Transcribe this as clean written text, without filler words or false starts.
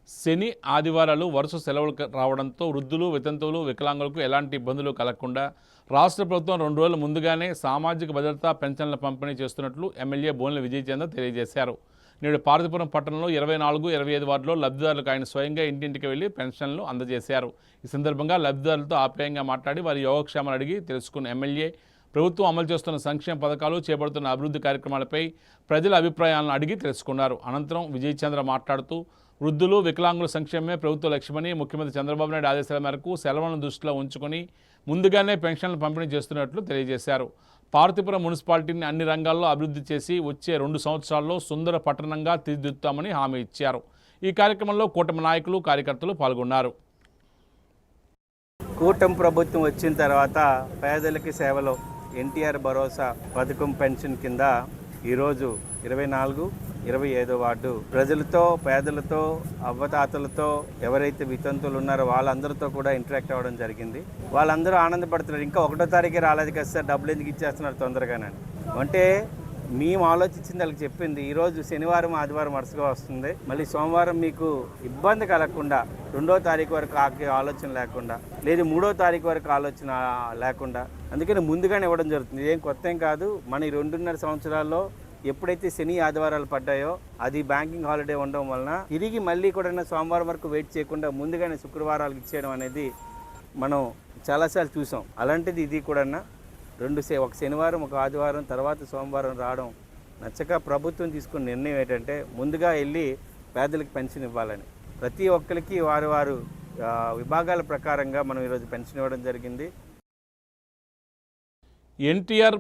శని ఆదివారాలు వరుస సెలవులు రావడంతో వృద్ధులు వితంతువులు వికలాంగులకు ఎలాంటి ఇబ్బందులు కలగకుండా రాష్ట్ర ప్రభుత్వం 2 రోజుల ముందుగానే సామాజిక భద్రతా పెన్షన్ల పంపిణీ చేస్తున్నట్లు ఎమ్మెల్యే బోన్ల విజయచంద్ర తెలియజేశారు. నేడు పార్వతీపురం పట్టణంలో 24, 25 వార్డులో లబ్ధిదారులకు ఆయన స్వయంగా ఇంటింటికి వెళ్లి పెన్షన్లు అందజేశారు. ఈ సందర్భంగా లబ్ధిదారులతో ఆప్యాయంగా మాట్లాడి వారి యోగక్షేమాలు అడిగి తెలుసుకున్న ఎమ్మెల్యే ప్రభుత్వం అమలు చేస్తున్న సంక్షేమ పథకాలు, చేపడుతున్న అభివృద్ధి కార్యక్రమాలపై ప్రజల అభిప్రాయాలను అడిగి తెలుసుకున్నారు. అనంతరం విజయచంద్ర మాట్లాడుతూ వృద్ధులు వికలాంగుల సంక్షేమమే ప్రభుత్వ లక్ష్యమని, ముఖ్యమంత్రి చంద్రబాబు నాయుడు ఆదేశాల మేరకు సెలవులను దృష్టిలో ఉంచుకొని ముందుగానే పెన్షన్లు పంపిణీ చేస్తున్నట్లు తెలియజేశారు. పార్వతీపురం మున్సిపాలిటీని అన్ని రంగాల్లో అభివృద్ధి చేసి వచ్చే 2 సంవత్సరాల్లో సుందర పట్టణంగా తీర్చిదిద్దుతామని హామీ ఇచ్చారు. ఈ కార్యక్రమంలో కూటమి నాయకులు, కార్యకర్తలు పాల్గొన్నారు. కూటమి ప్రభుత్వం వచ్చిన తర్వాత పేదలకి సేవలో ఎన్టీఆర్ భరోసా పథకం పెన్షన్ కింద ఈరోజు 24, 25 వార్డు ప్రజలతో, పేదలతో, అవ్వతాతలతో, ఎవరైతే వితంతులు ఉన్నారో వాళ్ళందరితో కూడా ఇంటరాక్ట్ అవ్వడం జరిగింది. వాళ్ళందరూ ఆనందపడుతున్నారు. ఇంకా 1వ తారీఖే రాలేదు కదా సార్, డబ్బులు ఎందుకు ఇచ్చేస్తున్నారు తొందరగానని. అంటే మేము ఆలోచించింది వాళ్ళకి చెప్పింది. ఈరోజు శనివారం, ఆదివారం వరుసగా వస్తుంది. మళ్ళీ సోమవారం మీకు ఇబ్బంది కలగకుండా 2వ తారీఖు వరకు ఆలోచన లేకుండా, లేదు 3వ తారీఖు వరకు ఆలోచన లేకుండా, అందుకని ముందుగానే ఇవ్వడం జరుగుతుంది. ఏం కొత్త ఏం కాదు. మన ఈ 2.5 సంవత్సరాల్లో ఎప్పుడైతే శని ఆదివారాలు పడ్డాయో అది బ్యాంకింగ్ హాలిడే ఉండడం వలన తిరిగి మళ్ళీ కూడా సోమవారం వరకు వెయిట్ చేయకుండా ముందుగానే శుక్రవారాలకు ఇచ్చేయడం అనేది మనం చాలాసార్లు చూసాం. అలాంటిది ఇది కూడా ఒక శనివారం, ఒక ఆదివారం, తర్వాత సోమవారం రావడం నచ్చక ప్రభుత్వం తీసుకున్న నిర్ణయం ఏంటంటే ముందుగా వెళ్ళి పేదలకు పెన్షన్ ఇవ్వాలని. ప్రతి ఒక్కరికి వారు విభాగాల ప్రకారంగా మనం ఈరోజు పెన్షన్ ఇవ్వడం జరిగింది. ఎన్టీఆర్